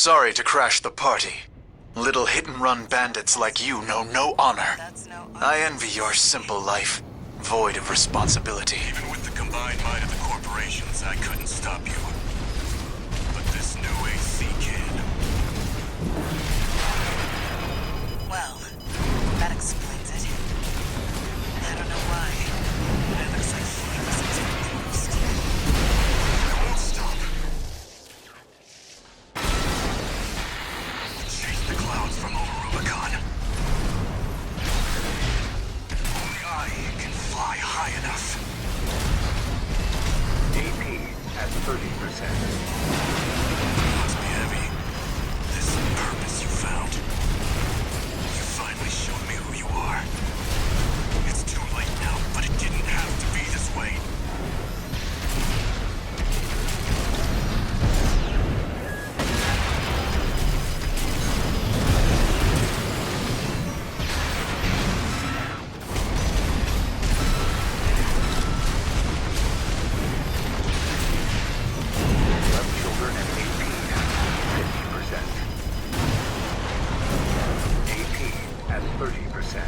Sorry to crash the party. Little hit-and-run bandits like you know no honor. I envy your simple life, void of responsibility. Even with the combined might of the corporations, I couldn't stop you. But this new AC can. Well, that explains it. I don't know why, but it looks like Phoenix is confused. I won't stop. Chase the clouds from over Rubicon. Only I can fly high enough. AP at 30%. Must be heavy. This purpose you found. You finally showed me who you are. It's too late now, but it didn't have to be this way. Left shoulder and AP at 50%. AP at 30%.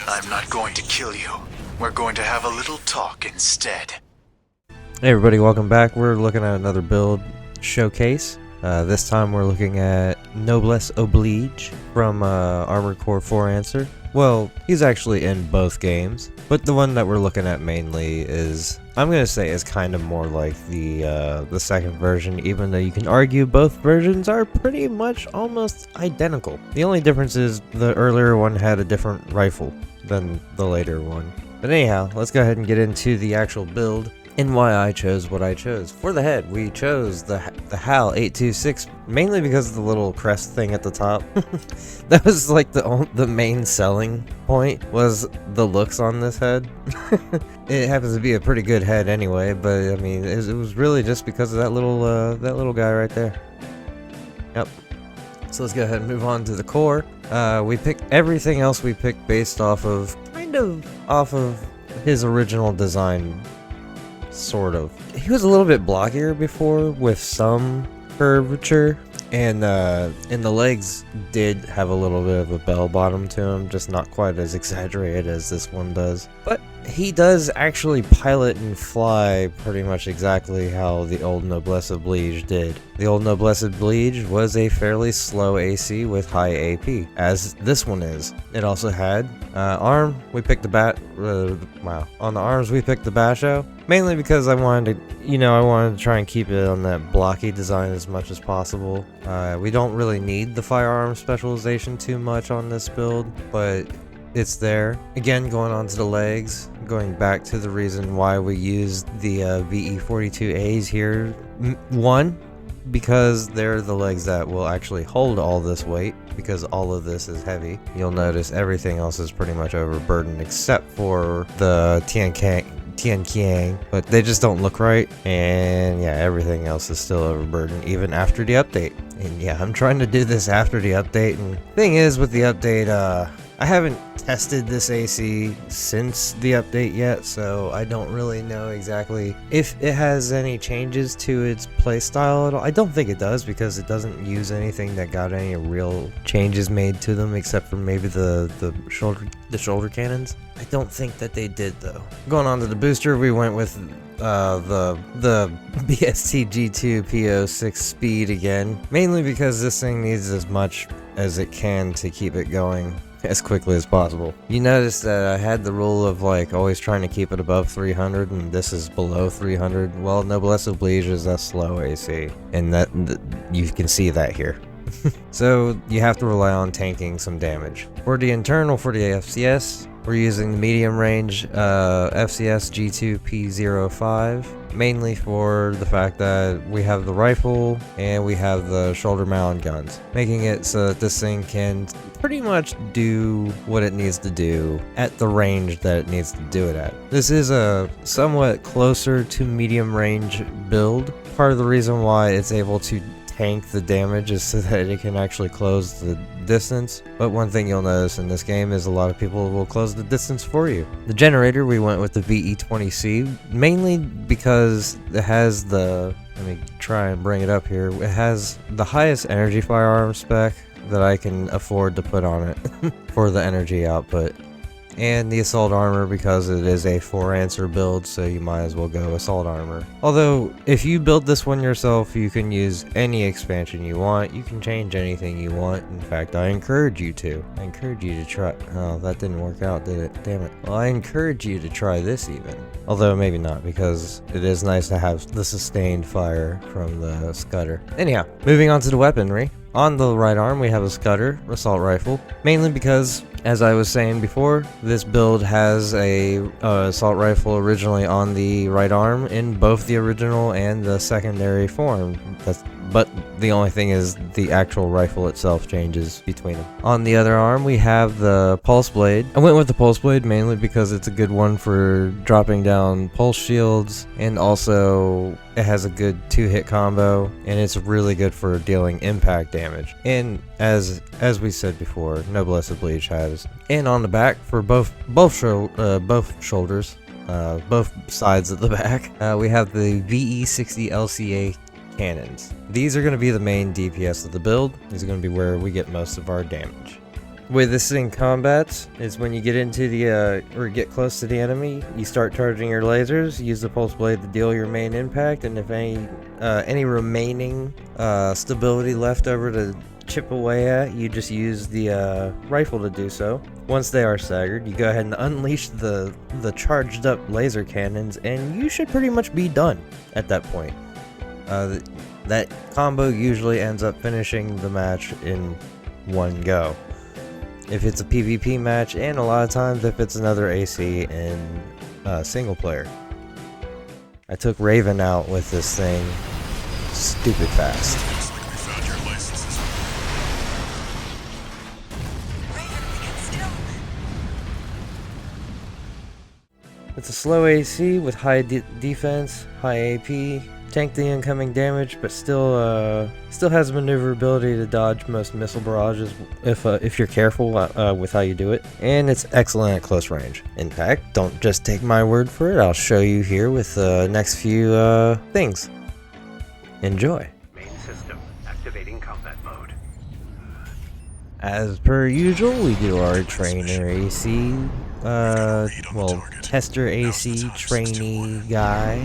I'm not going to kill you. We're going to have a little talk instead. Hey everybody, welcome back. We're looking at another build showcase. This time we're looking at Noblesse Oblige from Armored Core 4 Answer. Well, he's actually in both games, but the one that we're looking at mainly is, I'm gonna say, is kind of more like the second version, even though you can argue both versions are pretty much almost identical. The only difference is the earlier one had a different rifle than the later one. But anyhow, let's go ahead and get into the actual build and why I chose what I chose. For the head, we chose the HAL 826 mainly because of the little crest thing at the top. That was like the main selling point, was the looks on this head. It happens to be a pretty good head anyway, but I mean it was really just because of that little guy right there. Yep. So let's go ahead and move on to the core. We picked everything else we picked based off of his original design. Sort of. He was a little bit blockier before with some curvature, and the legs did have a little bit of a bell bottom to him, just not quite as exaggerated as this one does. But he does actually pilot and fly pretty much exactly how the old Noblesse Oblige did. The old Noblesse Oblige was a fairly slow AC with high AP, as this one is. It also had arm. We picked the on the arms we picked the Basho, mainly because I wanted to try and keep it on that blocky design as much as possible. We don't really need the firearm specialization too much on this build, but it's there. Again, going on to the legs, going back to the reason why we used the VE42As here. One, because they're the legs that will actually hold all this weight, because all of this is heavy. You'll notice everything else is pretty much overburdened except for the Tian Kiang, but they just don't look right, and yeah, everything else is still overburdened even after the update. And yeah, I'm trying to do this after the update, and thing is with the update, I haven't tested this AC since the update yet, so I don't really know exactly if it has any changes to its playstyle at all. I don't think it does, because it doesn't use anything that got any real changes made to them, except for maybe the shoulder cannons. I don't think that they did though. Going on to the booster, we went with the BST G2 PO6 speed again, mainly because this thing needs as much as it can to keep it going as quickly as possible. You notice that I had the rule of like always trying to keep it above 300, and this is below 300. Well, Noblesse Oblige is a slow AC, and that you can see that here. So you have to rely on tanking some damage. For the internal, for the FCS, we're using the medium range FCS G2 P05, mainly for the fact that we have the rifle and we have the shoulder mounted guns, making it so that this thing can pretty much do what it needs to do at the range that it needs to do it at. This is a somewhat closer to medium range build. Part of the reason why it's able to tank the damage is so that it can actually close the distance. But one thing you'll notice in this game is a lot of people will close the distance for you. The generator, we went with the VE20C, mainly because it has the, let me try and bring it up here, it has the highest energy firearm spec that I can afford to put on it for the energy output. And the assault armor because it is a 4-answer build, so you might as well go assault armor. Although, if you build this one yourself, you can use any expansion you want. You can change anything you want. In fact, I encourage you to. I encourage you to try. Oh, that didn't work out, did it? Damn it. Well, I encourage you to try this even. Although, maybe not, because it is nice to have the sustained fire from the Scudder. Anyhow, moving on to the weaponry. On the right arm, we have a Scudder assault rifle, mainly because, as I was saying before, this build has a assault rifle originally on the right arm in both the original and the secondary form. But the only thing is the actual rifle itself changes between them. On the other arm, we have the Pulse Blade. I went with the Pulse Blade mainly because it's a good one for dropping down pulse shields, and also it has a good 2-hit combo, and it's really good for dealing impact damage. And as we said before, Noblesse Oblige has. And on the back for both shoulders, both sides of the back, we have the VE60 LCA cannons. These are going to be the main DPS of the build. These are going to be where we get most of our damage. With this in combat is when you get into the or get close to the enemy, you start charging your lasers, use the pulse blade to deal your main impact, and if any remaining stability left over to chip away at, you just use the rifle to do so. Once they are staggered, you go ahead and unleash the charged up laser cannons, and you should pretty much be done at that point. That combo usually ends up finishing the match in one go. If it's a PvP match, and a lot of times if it's another AC in single player. I took Raven out with this thing stupid fast. Looks like we found your licenses. Raven, we can still... It's a slow AC with high defense, high AP, tank the incoming damage, but still has maneuverability to dodge most missile barrages if you're careful with how you do it. And it's excellent at close range. In fact, don't just take my word for it. I'll show you here with the next few things. Enjoy. Main system activating combat mode. As per usual, we do our trainer AC, tester AC trainee guy.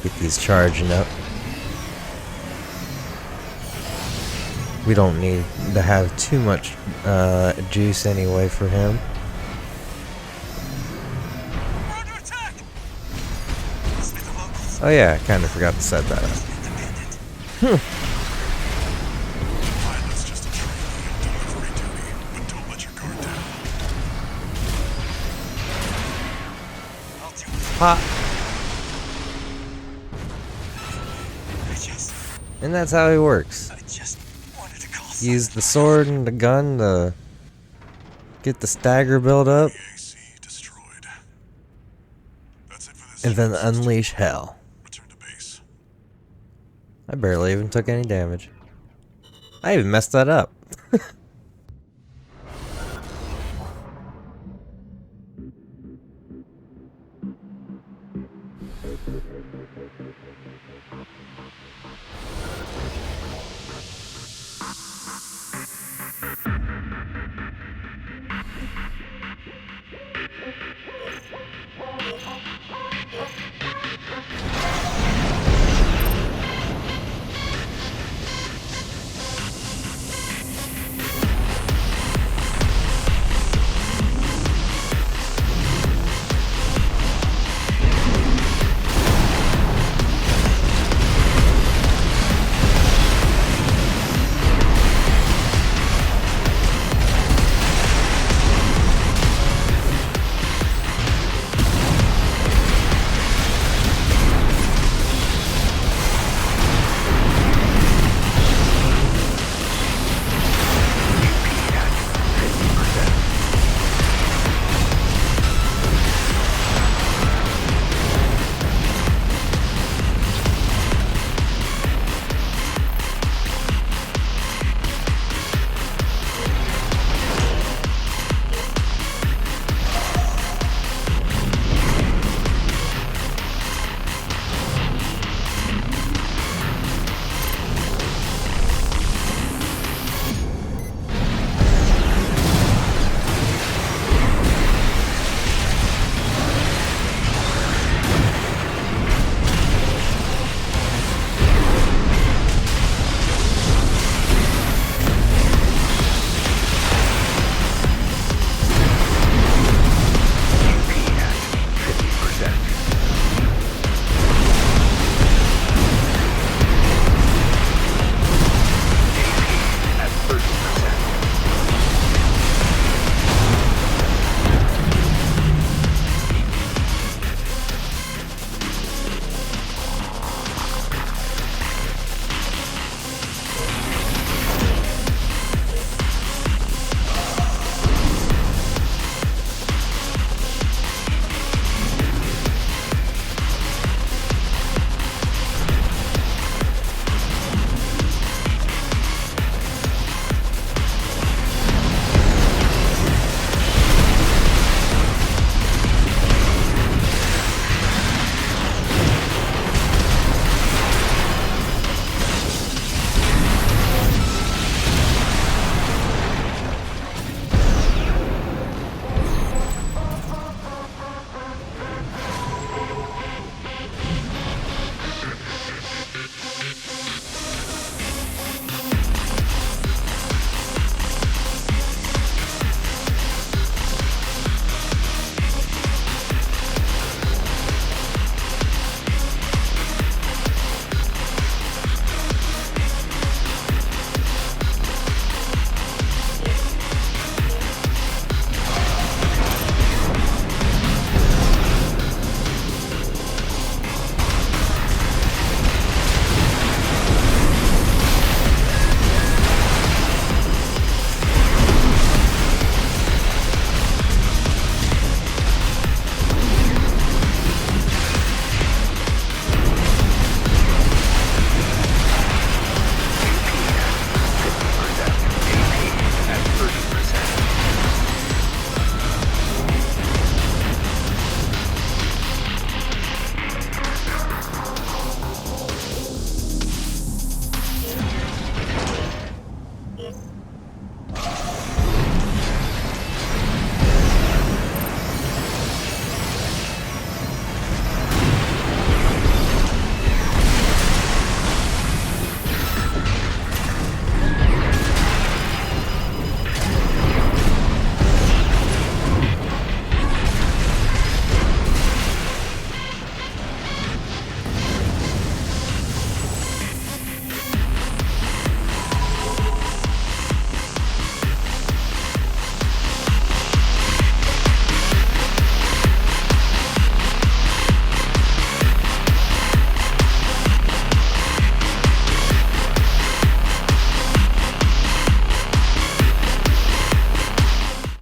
Get these charging up. We don't need to have too much juice anyway for him. We're under attack! Oh yeah, I kind of forgot to set that up. Pilot's just a trainee on delivery duty, but don't let your guard down. I'll deal with Pop. it. And that's how he works. I just wanted to call Use the sword and the gun to get the stagger build up, AC destroyed. That's it for this. and then unleash hell. Return to base. I barely even took any damage. I even messed that up.